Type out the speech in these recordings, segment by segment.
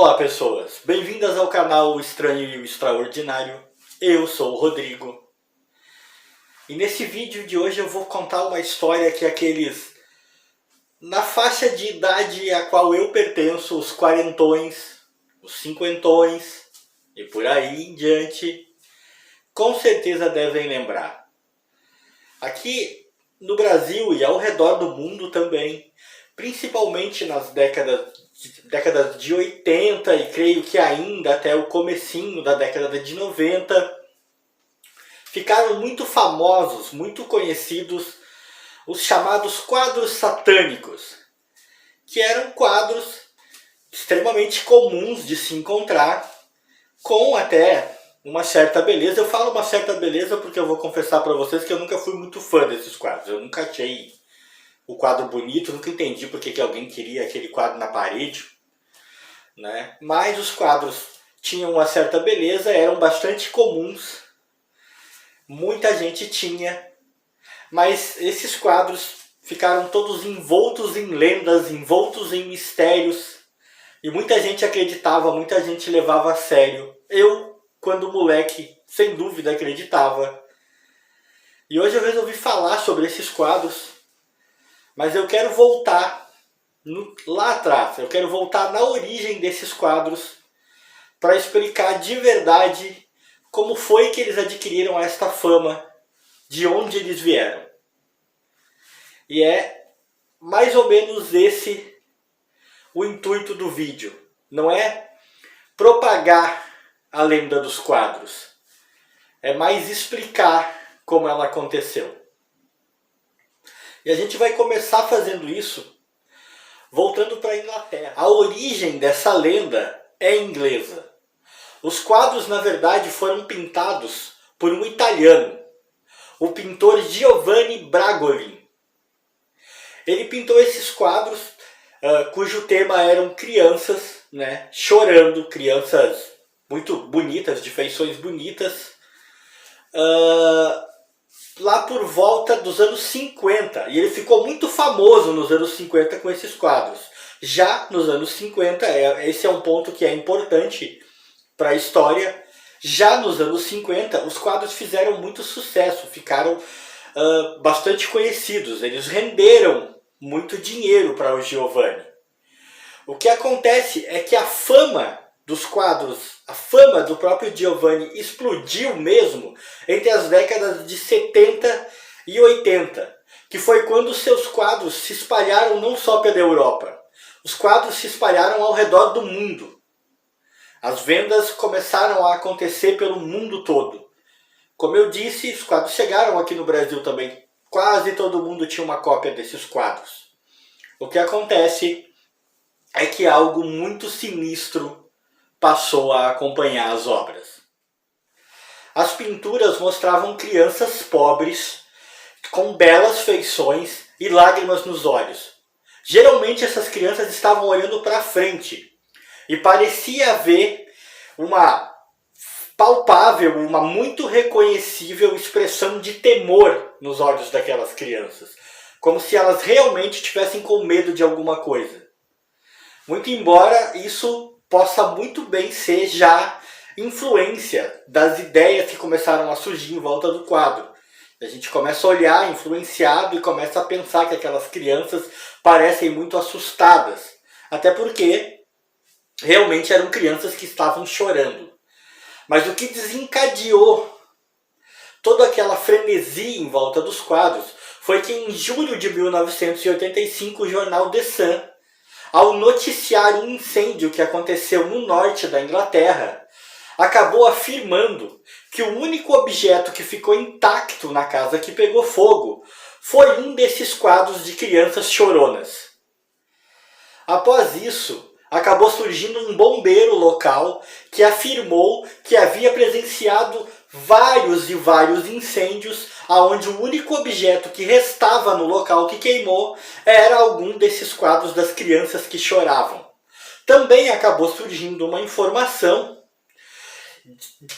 Olá pessoas, bem-vindas ao canal O Estranho e o Extraordinário. Eu sou o Rodrigo. E nesse vídeo de hoje eu vou contar uma história que aqueles na faixa de idade a qual eu pertenço, os quarentões, os cinquentões e por aí em diante, com certeza devem lembrar. Aqui no Brasil e ao redor do mundo também, principalmente nas décadas de 80 e creio que ainda até o comecinho da década de 90, ficaram muito famosos, muito conhecidos, os chamados quadros satânicos, que eram quadros extremamente comuns de se encontrar, com até uma certa beleza. Eu falo uma certa beleza porque eu vou confessar para vocês que eu nunca fui muito fã desses quadros. Eu nunca achei o quadro bonito, nunca entendi porque que alguém queria aquele quadro na parede, né? Mas os quadros tinham uma certa beleza, eram bastante comuns, muita gente tinha, mas esses quadros ficaram todos envoltos em lendas, envoltos em mistérios, e muita gente acreditava, muita gente levava a sério. Eu, quando moleque, sem dúvida acreditava. E hoje eu resolvi falar sobre esses quadros, mas eu quero voltar lá atrás, eu quero voltar na origem desses quadros para explicar de verdade como foi que eles adquiriram esta fama, de onde eles vieram. E é mais ou menos esse o intuito do vídeo. Não é propagar a lenda dos quadros, é mais explicar como ela aconteceu. E a gente vai começar fazendo isso voltando para a Inglaterra. A origem dessa lenda é inglesa. Os quadros, na verdade, foram pintados por um italiano, o pintor Giovanni Bragolin. Ele pintou esses quadros cujo tema eram crianças, né, chorando, crianças muito bonitas, de feições bonitas, lá por volta dos anos 50. E ele ficou muito famoso nos anos 50 com esses quadros. Já nos anos 50, esse é um ponto que é importante para a história, já nos anos 50 os quadros fizeram muito sucesso, ficaram bastante conhecidos, eles renderam muito dinheiro para o Giovanni. O que acontece é que a fama dos quadros, a fama do próprio Giovanni explodiu mesmo entre as décadas de 70 e 80, que foi quando seus quadros se espalharam não só pela Europa, os quadros se espalharam ao redor do mundo. As vendas começaram a acontecer pelo mundo todo. Como eu disse, os quadros chegaram aqui no Brasil também. Quase todo mundo tinha uma cópia desses quadros. O que acontece é que algo muito sinistro passou a acompanhar as obras. As pinturas mostravam crianças pobres, com belas feições e lágrimas nos olhos. Geralmente essas crianças estavam olhando para frente e parecia haver uma palpável, uma muito reconhecível expressão de temor nos olhos daquelas crianças, como se elas realmente estivessem com medo de alguma coisa. Muito embora isso possa muito bem ser já influência das ideias que começaram a surgir em volta do quadro. A gente começa a olhar influenciado e começa a pensar que aquelas crianças parecem muito assustadas. Até porque realmente eram crianças que estavam chorando. Mas o que desencadeou toda aquela frenesi em volta dos quadros foi que em julho de 1985 o jornal The Sun, ao noticiar um incêndio que aconteceu no norte da Inglaterra, acabou afirmando que o único objeto que ficou intacto na casa que pegou fogo foi um desses quadros de crianças choronas. Após isso, acabou surgindo um bombeiro local que afirmou que havia presenciado vários e vários incêndios, onde o único objeto que restava no local que queimou era algum desses quadros das crianças que choravam. Também acabou surgindo uma informação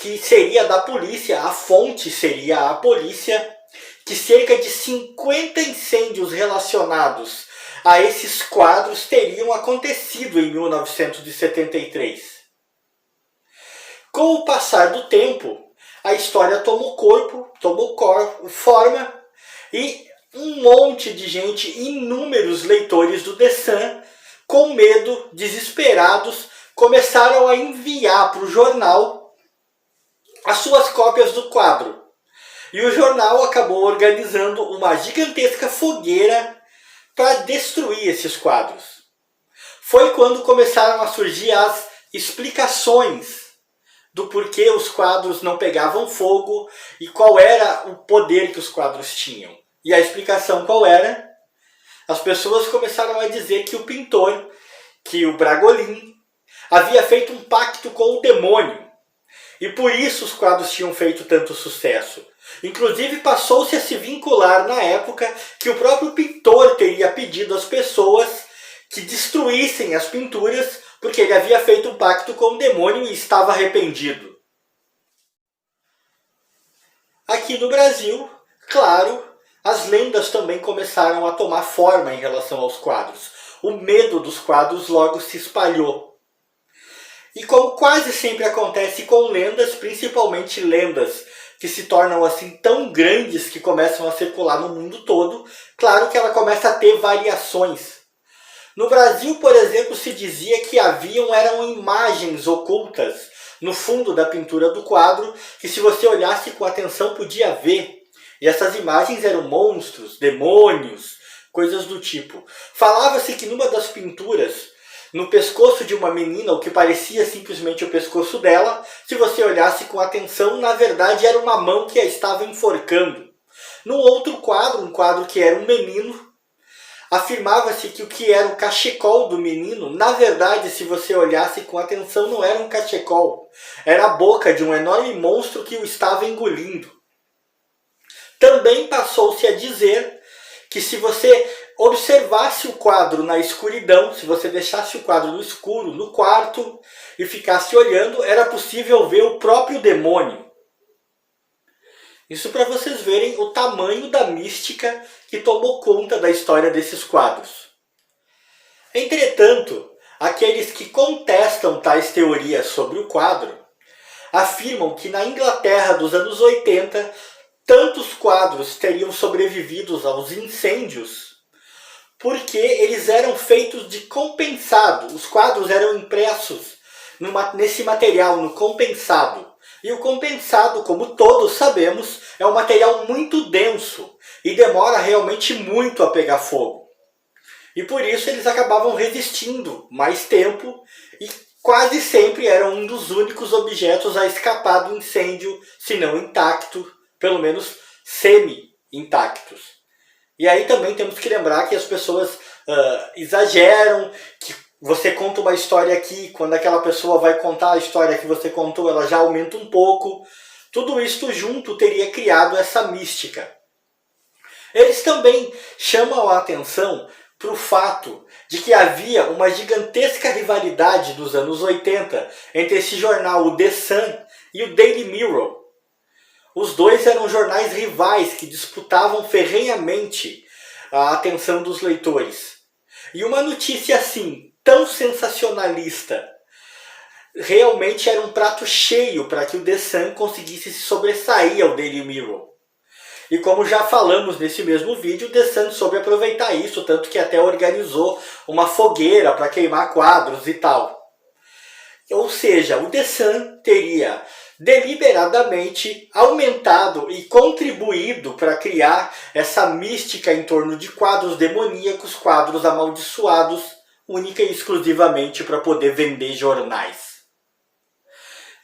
que seria da polícia, a fonte seria a polícia, que cerca de 50 incêndios relacionados a esses quadros teriam acontecido em 1973. Com o passar do tempo, a história tomou forma e um monte de gente, inúmeros leitores do The Sun, com medo, desesperados, começaram a enviar para o jornal as suas cópias do quadro. E o jornal acabou organizando uma gigantesca fogueira para destruir esses quadros. Foi quando começaram a surgir as explicações do porquê os quadros não pegavam fogo e qual era o poder que os quadros tinham. E a explicação qual era? As pessoas começaram a dizer que o pintor, que o Bragolin, havia feito um pacto com o demônio. E por isso os quadros tinham feito tanto sucesso. Inclusive passou-se a se vincular na época que o próprio pintor teria pedido às pessoas que destruíssem as pinturas porque ele havia feito um pacto com o demônio e estava arrependido. Aqui no Brasil, claro, as lendas também começaram a tomar forma em relação aos quadros. O medo dos quadros logo se espalhou. E como quase sempre acontece com lendas, principalmente lendas que se tornam assim tão grandes que começam a circular no mundo todo, claro que ela começa a ter variações. No Brasil, por exemplo, se dizia que eram imagens ocultas no fundo da pintura do quadro, que se você olhasse com atenção podia ver. E essas imagens eram monstros, demônios, coisas do tipo. Falava-se que numa das pinturas, no pescoço de uma menina, o que parecia simplesmente o pescoço dela, se você olhasse com atenção, na verdade era uma mão que a estava enforcando. No outro quadro, um quadro que era um menino, afirmava-se que o que era o cachecol do menino, na verdade, se você olhasse com atenção, não era um cachecol. Era a boca de um enorme monstro que o estava engolindo. Também passou-se a dizer que se você observasse o quadro na escuridão, se você deixasse o quadro no escuro, no quarto, e ficasse olhando, era possível ver o próprio demônio. Isso para vocês verem o tamanho da mística que tomou conta da história desses quadros. Entretanto, aqueles que contestam tais teorias sobre o quadro afirmam que na Inglaterra dos anos 80, tantos quadros teriam sobrevivido aos incêndios porque eles eram feitos de compensado. Os quadros eram impressos nesse material, no compensado. E o compensado, como todos sabemos, é um material muito denso e demora realmente muito a pegar fogo. E por isso eles acabavam resistindo mais tempo e quase sempre eram um dos únicos objetos a escapar do incêndio, se não intacto, pelo menos semi-intactos. E aí também temos que lembrar que as pessoas exageram, que você conta uma história aqui, quando aquela pessoa vai contar a história que você contou, ela já aumenta um pouco. Tudo isso junto teria criado essa mística. Eles também chamam a atenção para o fato de que havia uma gigantesca rivalidade dos anos 80 entre esse jornal, o The Sun, e o Daily Mirror. Os dois eram jornais rivais que disputavam ferrenhamente a atenção dos leitores. E uma notícia assim, tão sensacionalista, realmente era um prato cheio para que o The Sun conseguisse se sobressair ao Daily Mirror. E como já falamos nesse mesmo vídeo, o The Sun soube aproveitar isso, tanto que até organizou uma fogueira para queimar quadros e tal. Ou seja, o The Sun teria deliberadamente aumentado e contribuído para criar essa mística em torno de quadros demoníacos, quadros amaldiçoados, única e exclusivamente para poder vender jornais.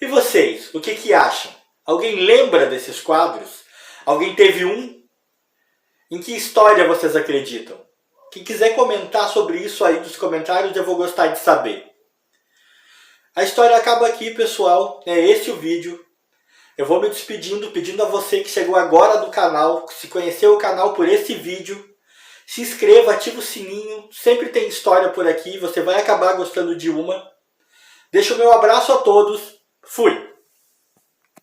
E vocês, o que acham? Alguém lembra desses quadros? Alguém teve um? Em que história vocês acreditam? Quem quiser comentar sobre isso aí nos comentários, eu vou gostar de saber. A história acaba aqui, pessoal. É esse o vídeo. Eu vou me despedindo, pedindo a você que chegou agora do canal, se conheceu o canal por esse vídeo, se inscreva, ativa o sininho. Sempre tem história por aqui, você vai acabar gostando de uma. Deixo o meu abraço a todos. Fui!